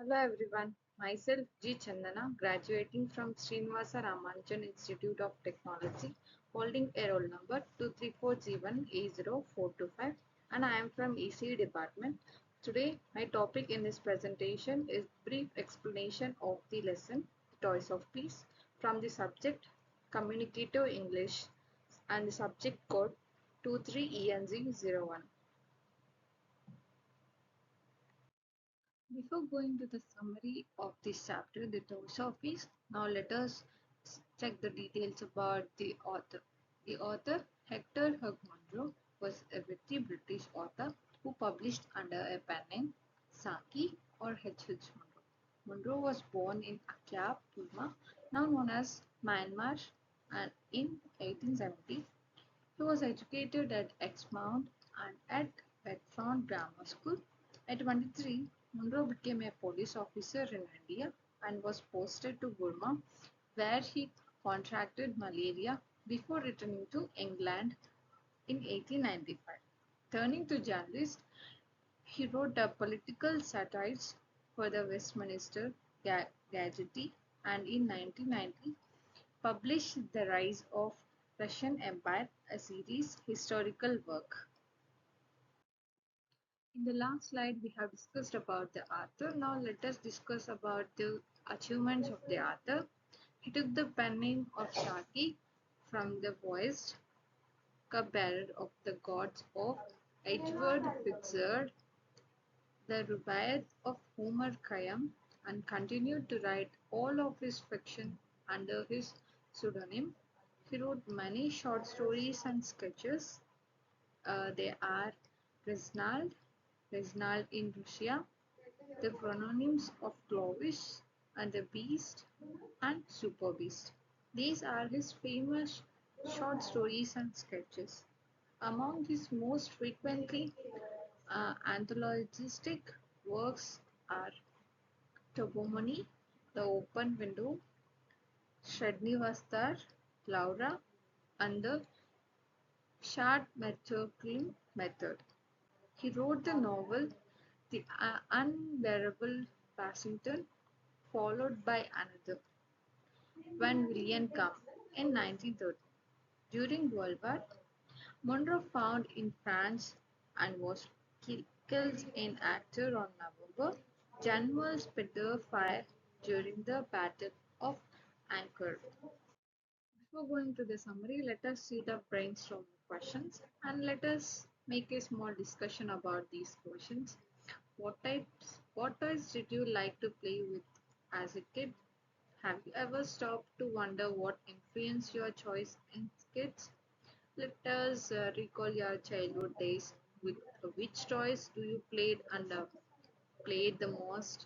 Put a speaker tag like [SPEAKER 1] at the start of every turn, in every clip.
[SPEAKER 1] Hello everyone, myself G. Chandana, graduating from Srinivasa Ramanujan Institute of Technology, holding a roll number 234G1A0425, and I am from ECE department. Today, my topic in this presentation is brief explanation of the lesson Toys of Peace from the subject Communicative English and the subject code 23ENZ01. Before going to the summary of this chapter, the Toys of Peace, now let us check the details about the author. The author, Hector Hugh Munro, was a very British author who published under a pen name Saki or H.H. Munro. Munro was born in Akyab, Burma, now known as Myanmar, and in 1870 he was educated at Exmouth and at Bedford Grammar School. At 23, Munro became a police officer in India and was posted to Burma, where he contracted malaria before returning to England in 1895. Turning to journalist, he wrote political satires for the Westminster Gazette and in 1990 published The Rise of Russian Empire, a series historical work. In the last slide, we have discussed about the author. Now let us discuss about the achievements of the author. He took the pen name of Saki from the voiced cupbearer of the gods of Edward Fitzgerald, the Rubaiyat of Homer Khayyam, and continued to write all of his fiction under his pseudonym. He wrote many short stories and sketches. They are Reginald, Reginald in Russia, the Chrononyms of Clovis and the Beast, and Super Beast. These are his famous short stories and sketches. Among his most frequently anthologistic works are Tobomony, The Open Window, Srednivastar, Laura, and the Shard-Metropolitan Method. He wrote the novel The Unbearable Passington, followed by another, When William Come, in 1930. During World War, Monroe found in France and was killed in Acre on November. Generals Peter fire during the Battle of Acre. Before going to the summary, let us see the brainstorm questions and let us make a small discussion about these questions. What toys did you like to play with as a kid? Have you ever stopped to wonder what influenced your choice in kids? Let us recall your childhood days. With which toys do you played the most?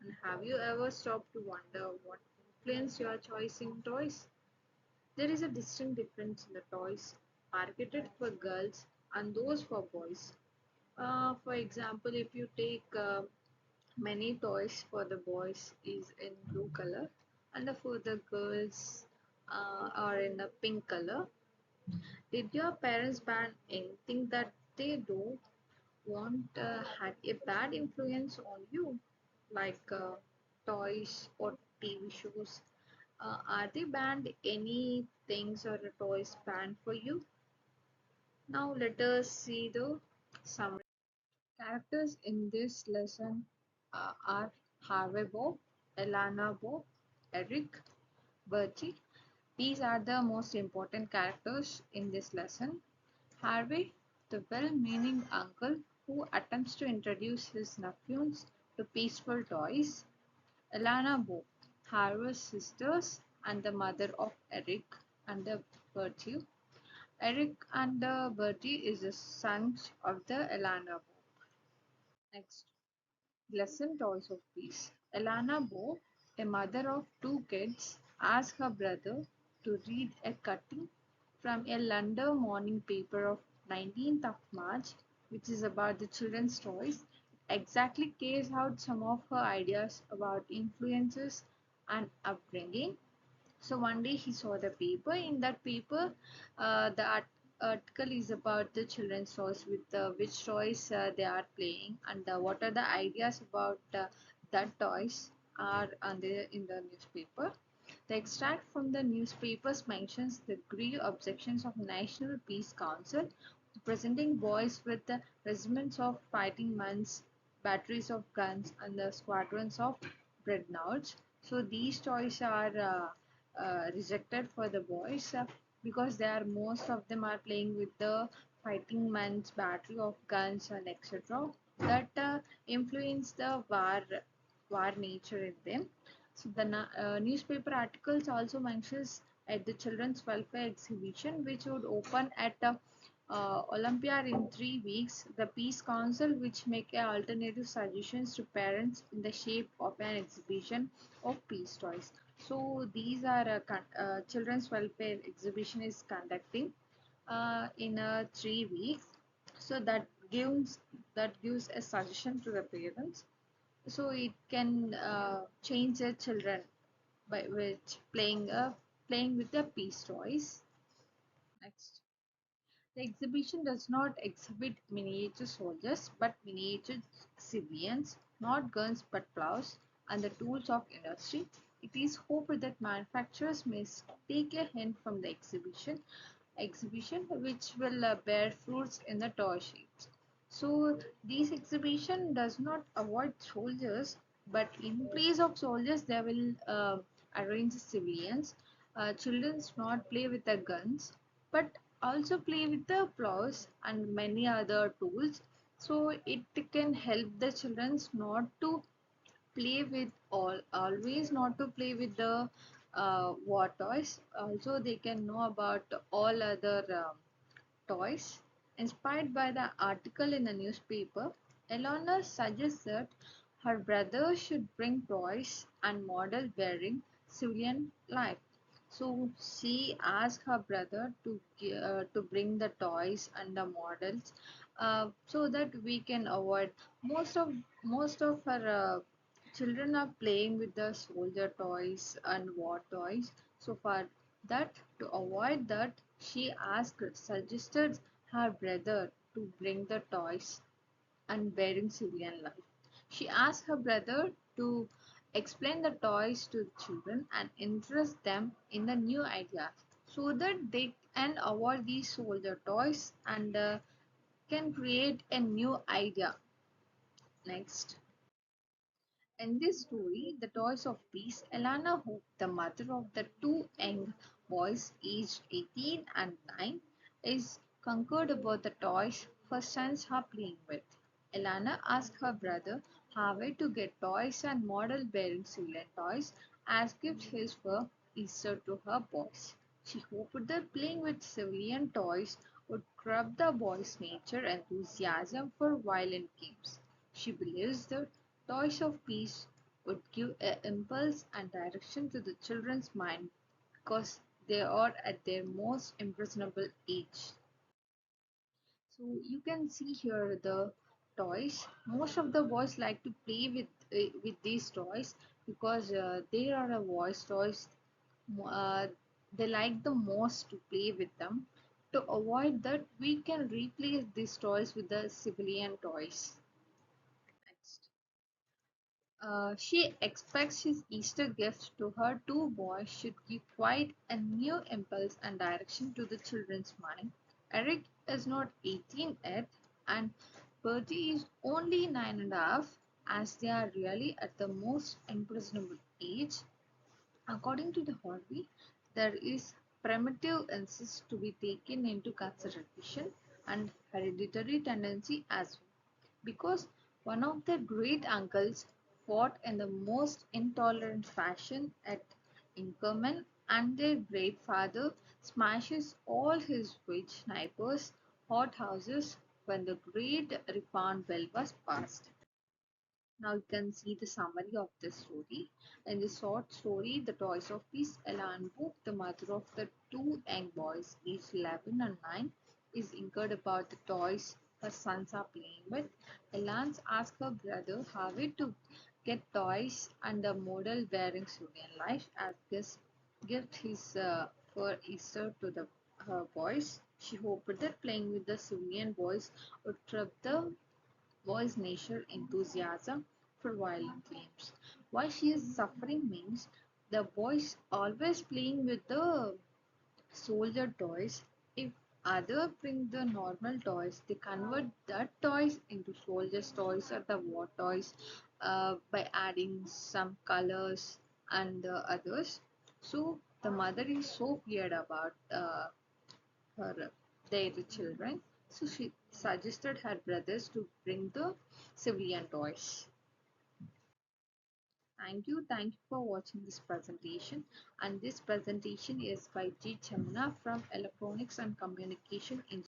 [SPEAKER 1] And have you ever stopped to wonder what influenced your choice in toys? There is a distinct difference in the toys marketed for girls and those for boys. For example, if you take many toys for the boys is in blue color and for the girls are in a pink color. Did your parents ban anything that they do want had a bad influence on you, like toys or TV shows? Are they banned any things or toys banned for you? Now let us see the summary. Characters in this lesson are Harvey Bob, Elana Bob, Eric, Bertie. These are the most important characters in this lesson. Harvey, the well-meaning uncle who attempts to introduce his nephews to peaceful toys. Elana Bob, Harvey's sisters and the mother of Eric and the Bertie. Eric and the Bertie is the sons of the Elana Bob. Next. Lesson Toys of Peace. Elana Bo, a mother of two kids, asked her brother to read a cutting from a London morning paper of 19th of March, which is about the children's toys. It exactly carries out some of her ideas about influences and upbringing. So one day he saw the paper. In that paper, the article is about the children's toys with which toys they are playing and what are the ideas about that toys are in the newspaper. The extract from the newspapers mentions the grave objections of National Peace Council, presenting boys with the regiments of fighting men's, batteries of guns, and the squadrons of dreadnoughts. So these toys are rejected for the boys because they are most of them are playing with the fighting men's battery of guns and etc. That influence the war nature in them. So the newspaper articles also mentions at the children's welfare exhibition, which would open at Olympiad in 3 weeks. The Peace Council, which make alternative suggestions to parents in the shape of an exhibition of peace toys. So these are children's welfare exhibition is conducting in 3 weeks. So that gives a suggestion to the parents, so it can change the children by which playing with the peace toys. Next, the exhibition does not exhibit miniature soldiers but miniature civilians, not guns but plows and the tools of industry. It is hoped that manufacturers may take a hint from the exhibition which will bear fruits in the toy shapes. So this exhibition does not avoid soldiers, but in place of soldiers, they will arrange civilians. Children not play with the guns, but also play with the plows and many other tools. So it can help the children not to play with always not to play with the war toys. Also, they can know about all other toys. Inspired by the article in the newspaper, Eleanor suggests that her brother should bring toys and model bearing civilian life. So she asked her brother to bring the toys and the models, so that we can avoid most of most of her children are playing with the soldier toys and war toys. So for that, to avoid that, she suggested her brother to bring the toys and bearing civilian life. She asked her brother to explain the toys to the children and interest them in the new ideas so that they can avoid these soldier toys and can create a new idea. Next. In this story, The Toys of Peace, Elana Hope, the mother of the two young boys aged 18 and 9, is conquered about the toys her sons are playing with. Elana asks her brother Harvey to get toys and model bearing civilian toys as gifts for Easter to her boys. She hoped that playing with civilian toys would curb the boys' nature enthusiasm for violent games. She believes that toys of peace would give a impulse and direction to the children's mind because they are at their most impressionable age. So you can see here the toys. Most of the boys like to play with these toys because they are a voice toys. Uh, they like the most to play with them. To avoid that, we can replace these toys with the civilian toys. Next. She expects his Easter gift to her two boys should give quite a new impulse and direction to the children's mind. Eric is not 18 yet, and Bertie is only 9.5, as they are really at the most impressionable age. According to the Harvey, there is primitive incest to be taken into consideration and hereditary tendency as well, because one of their great uncles fought in the most intolerant fashion at Inkerman, and their great father smashes all his witch neighbors' hothouses when the great Ripon bell was passed. Now you can see the summary of the story. In the short story, The Toys of Peace, Elan Book, the mother of the two young boys, aged 11 and 9, is inquired about the toys her sons are playing with. Elan asks her brother Harvey to get toys and a model bearing civilian life as gift his for Easter to the her boys. She hoped that playing with the civilian boys would curb the boys' nature enthusiasm for violent games. Why she is suffering means the boy is always playing with the soldier toys. If other bring the normal toys, they convert that toys into soldiers toys or the war toys by adding some colors and the others. So the mother is so weird about her their children. So she suggested her brothers to bring the civilian toys. Thank you for watching this presentation. And this presentation is by G. Chamuna from Electronics and Communication Engineering.